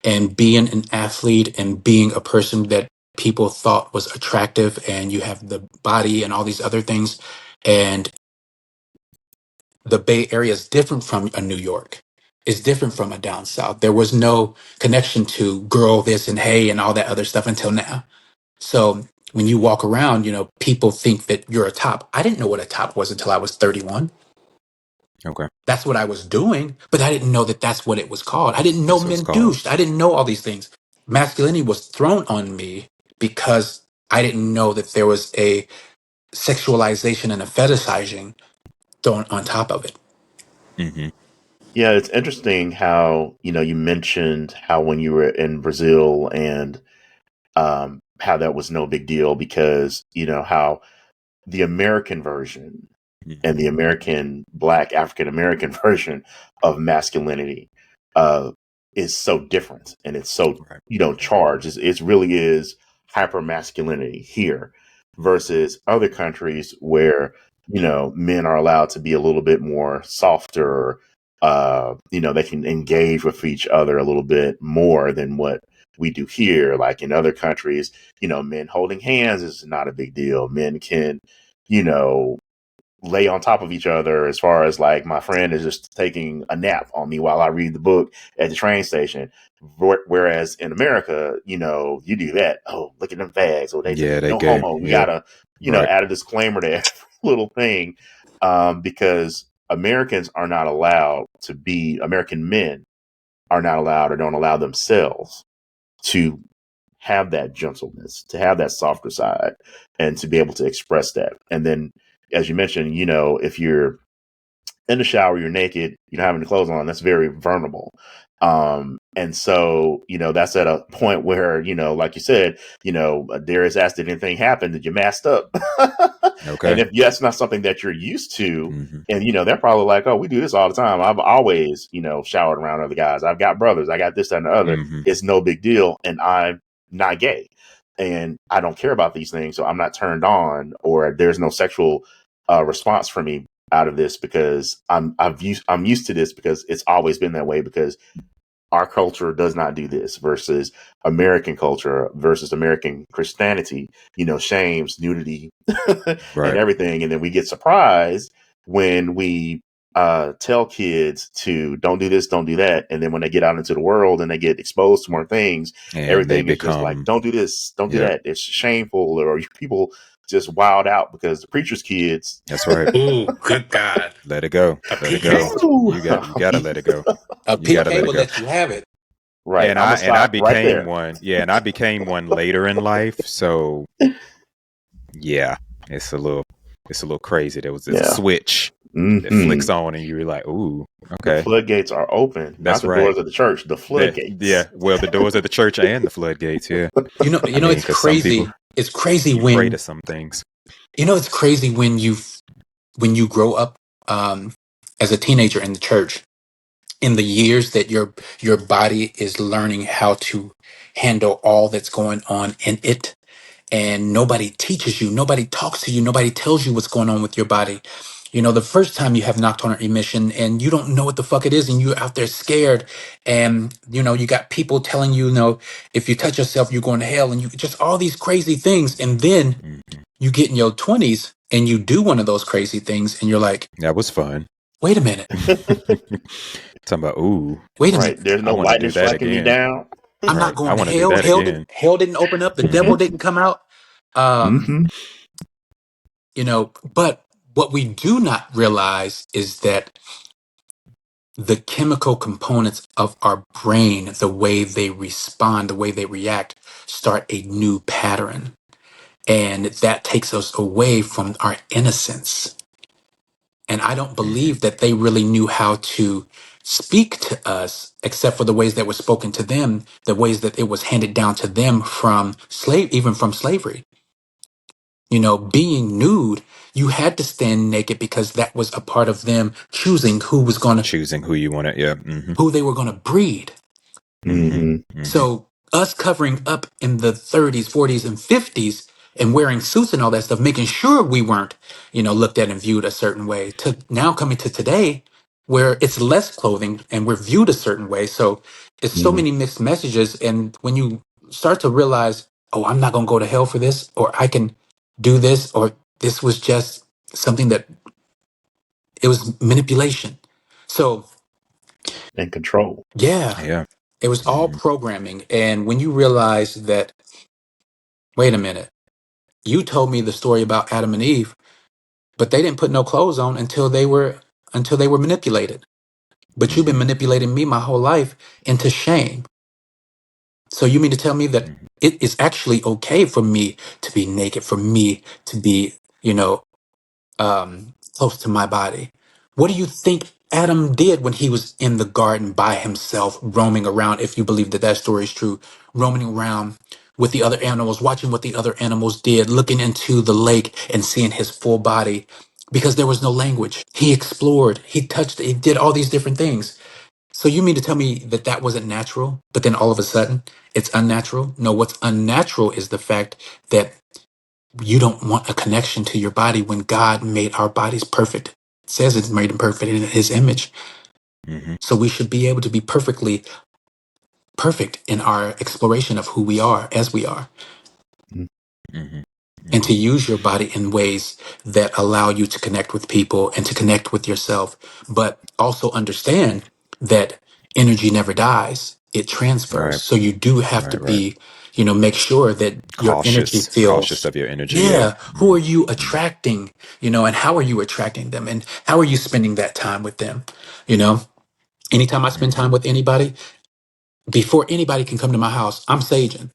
and being an athlete and being a person that people thought was attractive, and you have the body and all these other things. And the Bay Area is different from a New York. It's different from a down south. There was no connection to girl this and hey and all that other stuff until now. So when you walk around, people think that you're a top. I didn't know what a top was until I was 31. Okay. That's what I was doing, but I didn't know that that's what it was called. I didn't know That's what it's men called. douched. I didn't know all these things. Masculinity was thrown on me because I didn't know that there was a sexualization and a fetishizing thrown on top of it. Mm-hmm. Yeah, it's interesting how, you mentioned how when you were in Brazil and how that was no big deal because, how the American version and the American Black African American version of masculinity is so different, and it's so charged. It really is hyper masculinity here versus other countries where men are allowed to be a little bit more softer. They can engage with each other a little bit more than what we do here. Like in other countries, men holding hands is not a big deal. Men can, lay on top of each other, as far as like my friend is just taking a nap on me while I read the book at the train station. Whereas in America, you do that. Oh, look at them fags. Oh, they no gay. homo. We gotta, add a disclaimer to every little thing, because American men are not allowed or don't allow themselves to have that gentleness, to have that softer side, and to be able to express that. And then, as you mentioned, if you're in the shower, you're naked, you don't have any clothes on, that's very vulnerable. And so, that's at a point where, like you said, Darius asked, did anything happen? Did you masked up? Okay. And if that's not something that you're used to, and, they're probably like, oh, we do this all the time. I've always, showered around other guys. I've got brothers. I got this, that, and the other. It's no big deal. And I'm not gay. And I don't care about these things. So I'm not turned on, or there's no sexual response for me out of this, because I'm used to this, because it's always been that way, because our culture does not do this, versus American culture, versus American Christianity, shames nudity and everything. And then we get surprised when we tell kids to don't do this, don't do that. And then when they get out into the world and they get exposed to more things, and everything is just like, don't do this, don't do that. It's shameful, or people just wild out because the preacher's kids. That's right. Ooh, good God. Let it go. Let it go. You got to let it go. A PK will let you have it. Right. And I became one. Yeah, and I became one later in life. So yeah, it's a little crazy. There was this switch that flicks on, and you're like, ooh, okay. The floodgates are open. That's not the doors of the church, the floodgates. Well, the doors of the church and the floodgates, yeah. It's crazy. It's crazy when afraid of some things. It's crazy when you grow up as a teenager in the church, in the years that your body is learning how to handle all that's going on in it, and nobody teaches you, nobody talks to you, nobody tells you what's going on with your body. The first time you have nocturnal emission and you don't know what the fuck it is, and you're out there scared, and you got people telling you, if you touch yourself, you're going to hell, and you just all these crazy things. And then you get in your 20s and you do one of those crazy things, and you're like, that was fun. Wait a minute. Talking about, ooh. Wait a minute. There's no lightning striking me down. I'm not going to hell. Hell didn't open up. The devil didn't come out. But what we do not realize is that the chemical components of our brain, the way they respond, the way they react, start a new pattern. And that takes us away from our innocence. And I don't believe that they really knew how to speak to us, except for the ways that were spoken to them, the ways that it was handed down to them from even from slavery. Being nude, you had to stand naked because that was a part of them choosing who you wanted, who they were going to breed. So us covering up in the 30s, 40s, and 50s and wearing suits and all that stuff, making sure we weren't, looked at and viewed a certain way, to now coming to today where it's less clothing and we're viewed a certain way. So it's so many mixed messages. And when you start to realize oh, I'm not going to go to hell for this, or I can do this, or this was just something that it was manipulation. So, And control. yeah, Yeah. it was all programming. And when you realize that, wait a minute, you told me the story about Adam and Eve, but they didn't put no clothes on until they were manipulated. But you've been manipulating me my whole life into shame. So you mean to tell me that it is actually okay for me to be naked, for me to be, close to my body? What do you think Adam did when he was in the garden by himself, roaming around, if you believe that that story is true, roaming around with the other animals, watching what the other animals did, looking into the lake and seeing his full body because there was no language. He explored, he touched, he did all these different things. So you mean to tell me that that wasn't natural, but then all of a sudden it's unnatural? No, what's unnatural is the fact that you don't want a connection to your body when God made our bodies perfect. It says it's made them perfect in his image. So we should be able to be perfectly perfect in our exploration of who we are as we are. And to use your body in ways that allow you to connect with people and to connect with yourself, but also understand that energy never dies, it transfers. Right. So you do have to be, make sure that your energy cautious feels, of your energy. yeah, who are you attracting, and how are you attracting them and how are you spending that time with them? Anytime I spend time with anybody, before anybody can come to my house, I'm saging.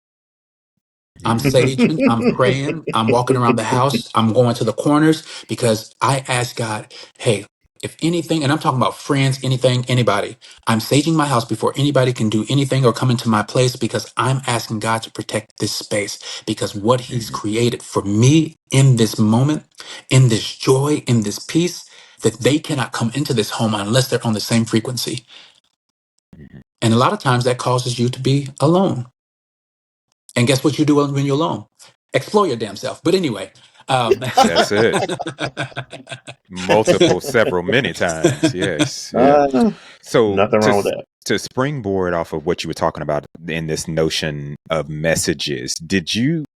I'm saging, I'm praying, I'm walking around the house, I'm going to the corners because I ask God, hey, if anything, and I'm talking about friends, anything, anybody, I'm saging my house before anybody can do anything or come into my place because I'm asking God to protect this space because what He's created for me in this moment, in this joy, in this peace, that they cannot come into this home unless they're on the same frequency. And a lot of times that causes you to be alone. And guess what you do when you're alone? Explore your damn self. But anyway, That's it. Several, many times. Yes. Yeah. So Nothing wrong with that. to springboard off of what you were talking about in this notion of messages, did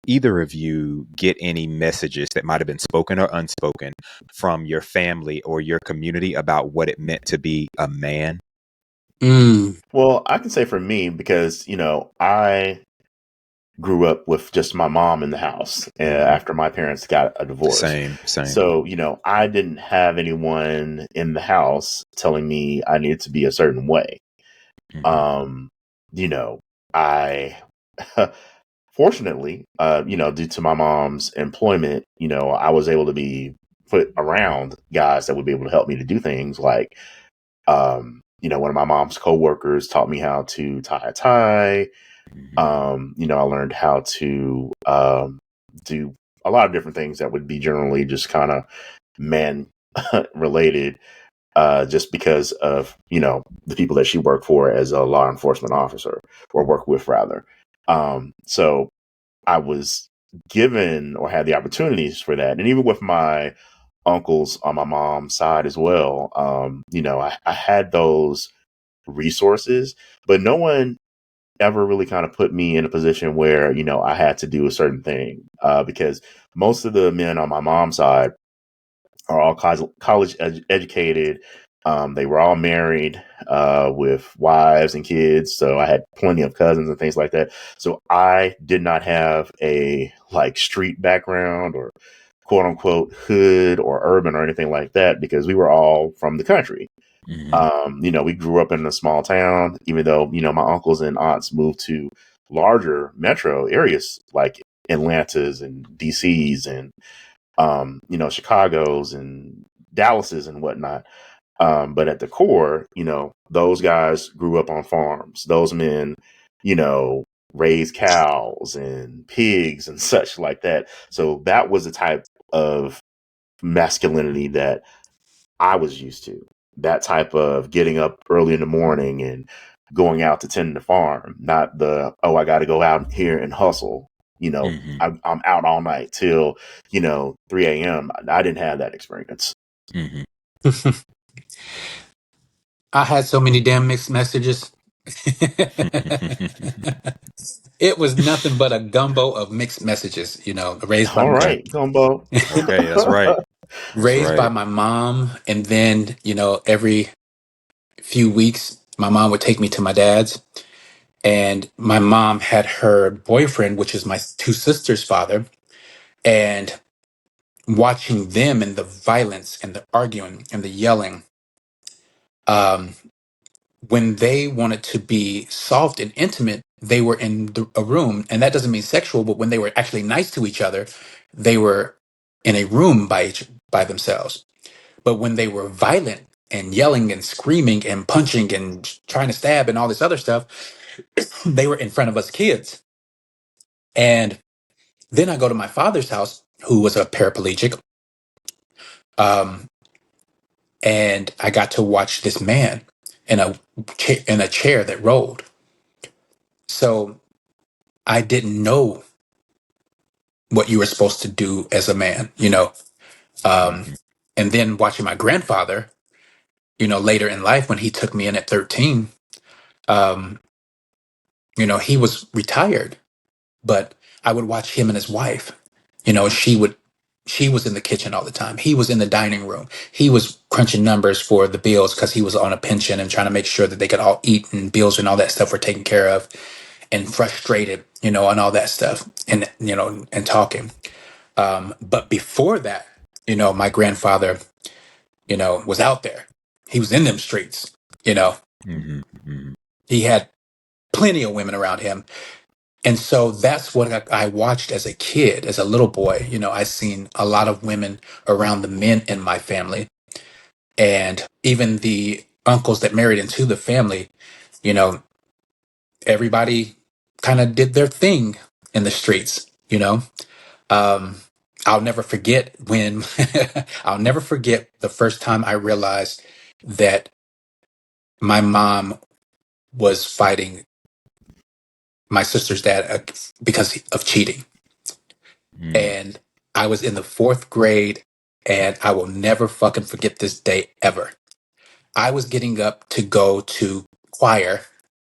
either of you get any messages that might have been spoken or unspoken from your family or your community about what it meant to be a man? Well, I can say for me, because, I grew up with just my mom in the house after my parents got a divorce. Same. So, I didn't have anyone in the house telling me I needed to be a certain way. I fortunately, due to my mom's employment, I was able to be put around guys that would be able to help me to do things like, one of my mom's coworkers taught me how to tie a tie. I learned how to do a lot of different things that would be generally just kind of man related, just because of, the people that she worked for as a law enforcement officer, or work with rather. So I was given or had the opportunities for that. And even with my uncles on my mom's side as well, I had those resources, but no one ever really kind of put me in a position where, I had to do a certain thing, because most of the men on my mom's side are all college educated. They were all married, with wives and kids. So I had plenty of cousins and things like that. So I did not have a street background or quote unquote hood or urban or anything like that, because we were all from the country. We grew up in a small town, even though, my uncles and aunts moved to larger metro areas like Atlanta's and DC's and, Chicago's and Dallas's and whatnot. But at the core, those guys grew up on farms. Those men, raised cows and pigs and such like that. So that was the type of masculinity that I was used to. That type of getting up early in the morning and going out to tend the farm, not the, oh, I got to go out here and hustle. I'm out all night till, 3 a.m. I didn't have that experience. I had so many damn mixed messages. It was nothing but a gumbo of mixed messages, you know, raised by All my right, Gumbo. Okay, that's right. That's raised by right. my mom, and then, you know, every few weeks my mom would take me to my dad's, and my mom had her boyfriend, which is my two sisters' father, and watching them and the violence and the arguing and the yelling, um, when they wanted to be soft and intimate, they were in a room, and that doesn't mean sexual, but when they were actually nice to each other, they were in a room by themselves. But when they were violent and yelling and screaming and punching and trying to stab and all this other stuff, they were in front of us kids. And then I go to my father's house, who was a paraplegic, um, and I got to watch this man in in a chair that rolled. So I didn't know what you were supposed to do as a man, you know. Um, Hmm. and then watching my grandfather, you know, later in life when he took me in at 13, um, you know, he was retired, but I would watch him and his wife. You know, she was in the kitchen all the time. He was in the dining room. He was crunching numbers for the bills because he was on a pension and trying to make sure that they could all eat and bills and all that stuff were taken care of, and frustrated, you know, and all that stuff, and you know, and talking. But before that, you know, my grandfather, you know, was out there. He was in them streets. You know, Hmm. Hmm. he had plenty of women around him. And so that's what I watched as a kid, as a little boy. You know, I seen a lot of women around the men in my family, and even the uncles that married into the family. You know, everybody kind of did their thing in the streets. You know, um, I'll never forget when I'll never forget the first time I realized that my mom was fighting my sister's dad because of cheating. Mm. And I was in the fourth grade, and I will never fucking forget this day ever. I was getting up to go to choir.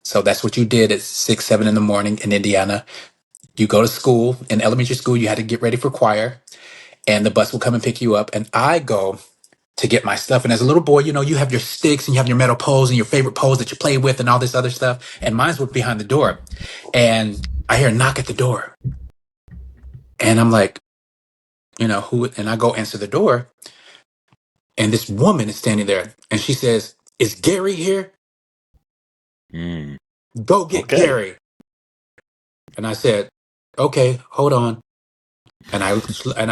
So that's what you did at 6, 7 in the morning in Indiana. You go to school, in elementary school, you had to get ready for choir, and the bus will come and pick you up. And I go to get my stuff. And as a little boy, you know, you have your sticks and you have your metal poles and your favorite poles that you play with and all this other stuff. And mine were behind the door. And I hear a knock at the door. And I'm like, you know, who? And I go answer the door. And this woman is standing there. And she says, "Is Gary here? Mm. Go get Okay. Gary." And I said, "Okay, hold on." And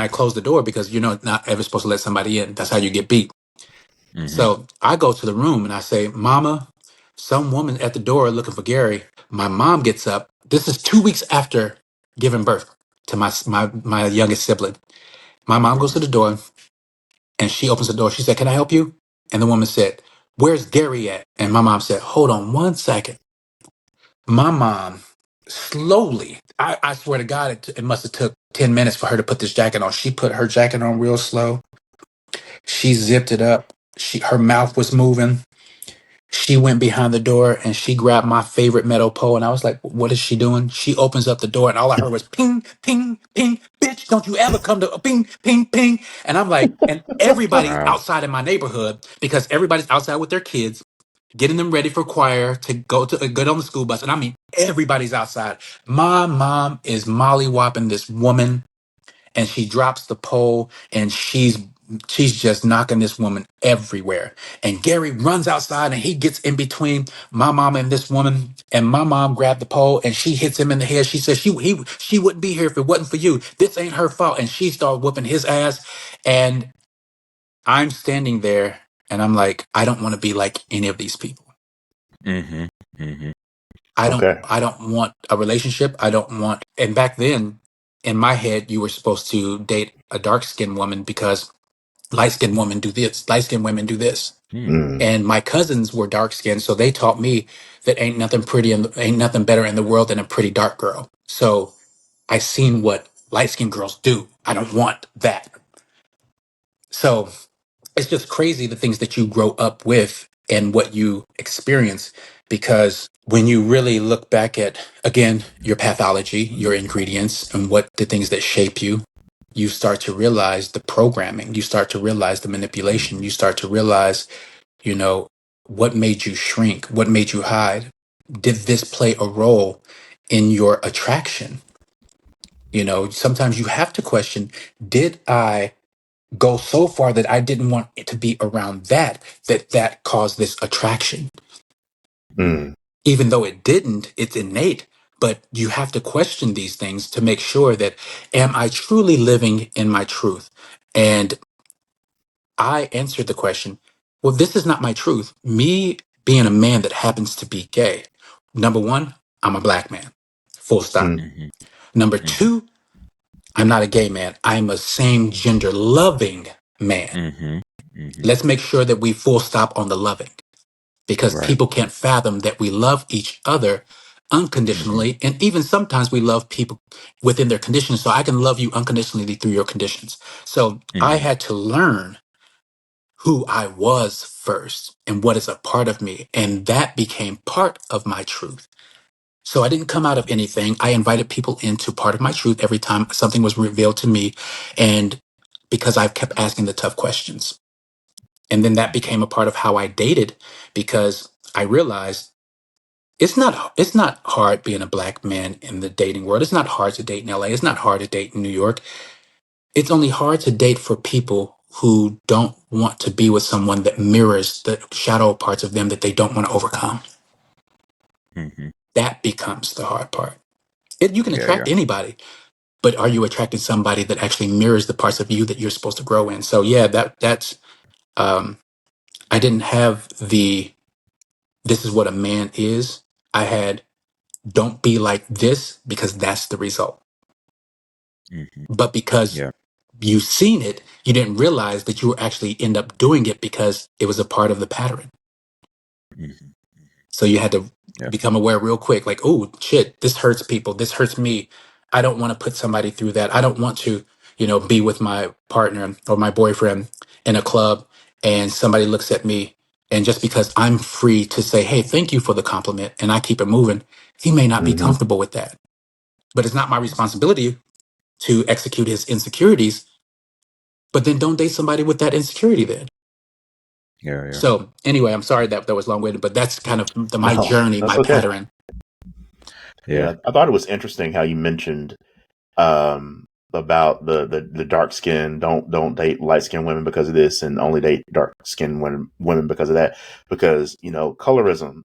I closed the door because, you know, not ever supposed to let somebody in. That's how you get beat. Hmm. So I go to the room and I say, "Mama, some woman at the door looking for Gary." My mom gets up. This is 2 weeks after giving birth to my youngest sibling. My mom goes to the door and she opens the door. She said, "Can I help you?" And the woman said, "Where's Gary at?" And my mom said, "Hold on 1 second." My mom slowly, I swear to God, it must have took 10 minutes for her to put this jacket on. She put her jacket on real slow. She zipped it up. Her mouth was moving. She went behind the door and she grabbed my favorite metal pole. And I was like, "What is she doing?" She opens up the door and all I heard was ping, ping, ping. "Bitch, don't you ever come to ping, ping, ping." And I'm like, and everybody's Wow. outside in my neighborhood because everybody's outside with their kids, getting them ready for choir to get on the school bus. And I mean, everybody's outside. My mom is mollywopping this woman, and she drops the pole, and she's just knocking this woman everywhere. And Gary runs outside and he gets in between my mom and this woman, and my mom grabbed the pole and she hits him in the head. She says she wouldn't be here if it wasn't for you. This ain't her fault. And she started whooping his ass. And I'm standing there and I'm like, I don't want to be like any of these people. Hmm. Hmm. Okay. I don't want a relationship. I don't want, and back then in my head, you were supposed to date a dark skinned woman because light skinned women do this, light skinned women do this. Mm. Mm. And my cousins were dark skinned, so they taught me that ain't nothing pretty and ain't nothing better in the world than a pretty dark girl. So I seen what light skinned girls do. I don't want that. So it's just crazy the things that you grow up with and what you experience. because when you really look back at, again, your pathology, your ingredients, and what the things that shape you, you start to realize the programming, you start to realize the manipulation, you start to realize, you know, what made you shrink, what made you hide. Did this play a role in your attraction? You know, sometimes you have to question, did I go so far that I didn't want it to be around that caused this attraction? Mm. Even though it didn't, it's innate. But you have to question these things to make sure that, am I truly living in my truth? And I answered the question, well, this is not my truth. Me being a man that happens to be gay, number one, I'm a black man, full stop. Mm. Mm-hmm. Number Mm-hmm. two, I'm not a gay man. I'm a same gender loving man. Mm-hmm. Mm-hmm. Let's make sure that we full stop on the loving, because Right. people can't fathom that we love each other unconditionally. And even sometimes we love people within their conditions. So I can love you unconditionally through your conditions. So I Mm-hmm. had to learn who I was first and what is a part of me. And that became part of my truth. So I didn't come out of anything. I invited people into part of my truth every time something was revealed to me. And because I kept asking the tough questions. And then that became a part of how I dated, because I realized it's not hard being a black man in the dating world. It's not hard to date in LA. It's not hard to date in New York. It's only hard to date for people who don't want to be with someone that mirrors the shadow parts of them that they don't want to overcome. Mm-hmm. That becomes the hard part. You can Yeah. attract anybody, but are you attracting somebody that actually mirrors the parts of you that you're supposed to grow in? So yeah, that's I didn't have the this is what a man is. I had don't be like this because that's the result. Mm-hmm. But because Yeah. you've seen it, you didn't realize that you were actually end up doing it because it was a part of the pattern. Mm-hmm. So you had to Yeah. become aware real quick, like, oh shit, this hurts people. This hurts me. I don't want to put somebody through that. I don't want to, be with my partner or my boyfriend in a club and somebody looks at me, and just because I'm free to say, hey, thank you for the compliment, and I keep it moving, he may not be Mm-hmm. comfortable with that. But it's not my responsibility to execute his insecurities. But then don't date somebody with that insecurity then. Yeah. Yeah. So anyway, I'm sorry that was long-winded, but that's kind of my No, journey, that's my okay. pattern. Yeah, I thought it was interesting how you mentioned about the dark skin. Don't date light skinned women because of this, and only date dark skinned women because of that. Because colorism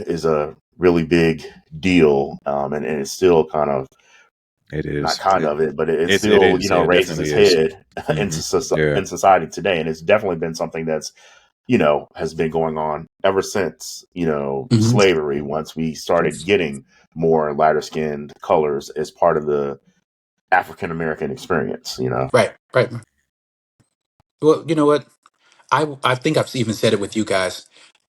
is a really big deal, and it's still kind of It is. not kind of it, but it It still is. Yeah, it raises its definitely is. head Mm-hmm. Yeah. in society today, and it's definitely been something that's has been going on ever since, Mhm. slavery, once we started getting more lighter skinned colors as part of the African American experience, Right. Well, you know what? I think I've even said it with you guys.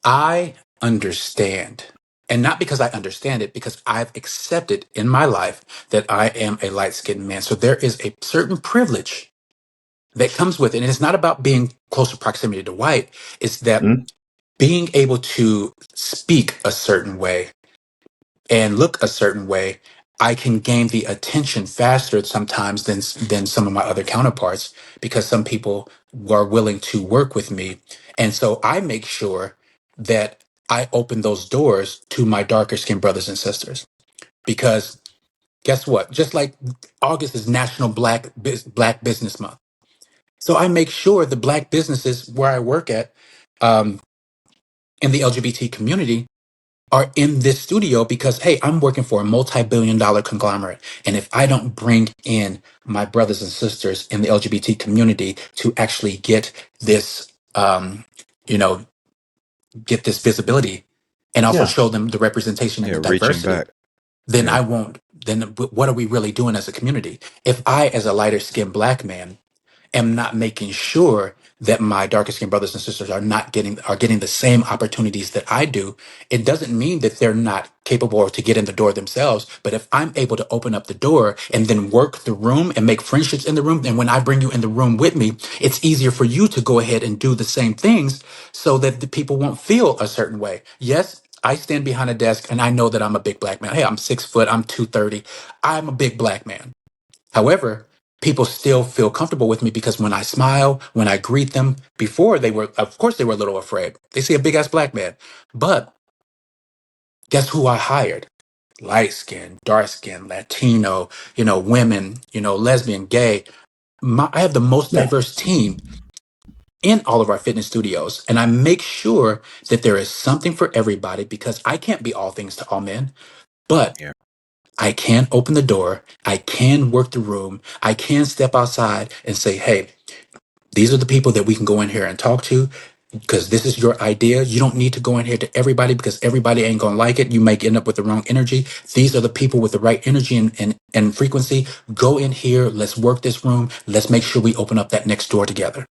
I understand. And not because I understand it, because I've accepted in my life that I am a light-skinned man. So there is a certain privilege that comes with it. And it's not about being closer proximity to white. It's that Mm. being able to speak a certain way and look a certain way, I can gain the attention faster sometimes than some of my other counterparts, because some people are willing to work with me. And so I make sure that I open those doors to my darker skinned brothers and sisters. Because guess what? Just like August is National Black Business Month. So I make sure the black businesses where I work at, um, in the LGBT community, are in this studio because, hey, I'm working for a multi-billion-dollar conglomerate. And if I don't bring in my brothers and sisters in the LGBT community to actually get this, you know, get this visibility and also Yeah. show them the representation and Yeah. the Reaching diversity, back. then Yeah. I won't, then what are we really doing as a community? If I, as a lighter skinned black man, am not making sure that my darker skinned brothers and sisters are getting the same opportunities that I do, it doesn't mean that they're not capable to get in the door themselves. But if I'm able to open up the door and then work the room and make friendships in the room, and when I bring you in the room with me, it's easier for you to go ahead and do the same things so that the people won't feel a certain way. Yes, I stand behind a desk and I know that I'm a big black man. Hey, I'm 6 foot, I'm 230. I'm a big black man. However, people still feel comfortable with me because when I smile, when I greet them, before they were, of course, they were a little afraid. They see a big ass black man. But guess who I hired? Light skin, dark skin, Latino, women, lesbian, gay. I have the most Yeah. diverse team in all of our fitness studios. And I make sure that there is something for everybody because I can't be all things to all men, but Yeah. I can open the door. I can work the room. I can step outside and say, hey, these are the people that we can go in here and talk to because this is your idea. You don't need to go in here to everybody because everybody ain't going to like it. You may end up with the wrong energy. These are the people with the right energy and frequency. Go in here. Let's work this room. Let's make sure we open up that next door together.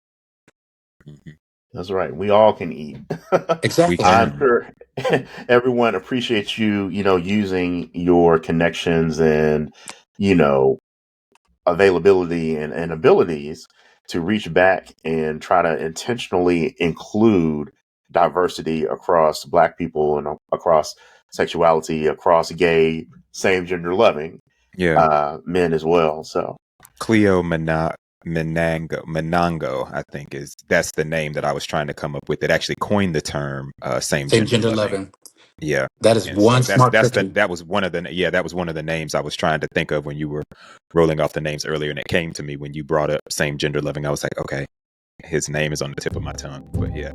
That's right. We all can eat. Exactly. I'm sure everyone appreciates you, using your connections and, availability and abilities to reach back and try to intentionally include diversity across Black people and across sexuality, across gay, same gender loving men as well. So Cleo Menango, I think that's the name that I was trying to come up with. That actually coined the term same gender loving. Yeah, that is and one so smart that was one of the names I was trying to think of when you were rolling off the names earlier, and it came to me when you brought up same gender loving. I was like, okay, his name is on the tip of my tongue. But yeah,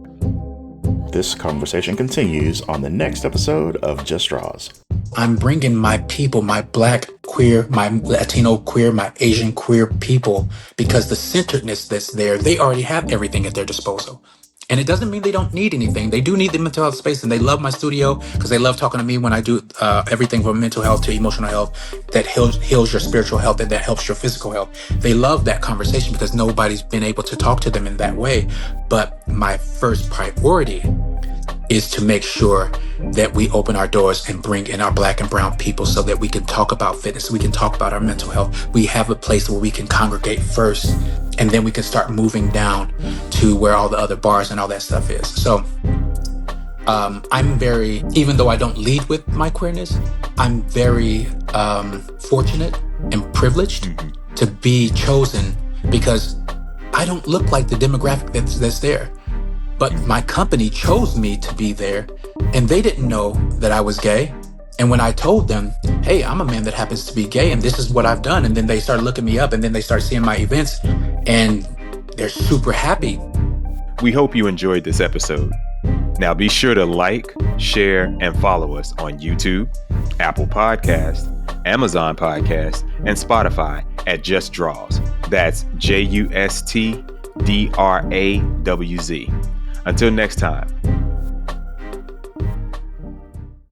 this conversation continues on the next episode of Just Drawz. I'm bringing my people, my Black queer, my Latino queer, my Asian queer people, because the centeredness that's there, they already have everything at their disposal. And it doesn't mean they don't need anything. They do need the mental health space, and they love my studio because they love talking to me when I do everything from mental health to emotional health that heals your spiritual health and that helps your physical health. They love that conversation because nobody's been able to talk to them in that way. But my first priority is to make sure that we open our doors and bring in our Black and brown people so that we can talk about fitness, we can talk about our mental health. We have a place where we can congregate first, and then we can start moving down to where all the other bars and all that stuff is. So I'm very, even though I don't lead with my queerness, I'm very fortunate and privileged to be chosen because I don't look like the demographic that's there. But my company chose me to be there, and they didn't know that I was gay. And when I told them, hey, I'm a man that happens to be gay, and this is what I've done, and then they started looking me up, and then they started seeing my events, and they're super happy. We hope you enjoyed this episode. Now be sure to like, share, and follow us on YouTube, Apple Podcast, Amazon Podcast, and Spotify at Just Drawz. That's JUSTDRAWZ. Until next time,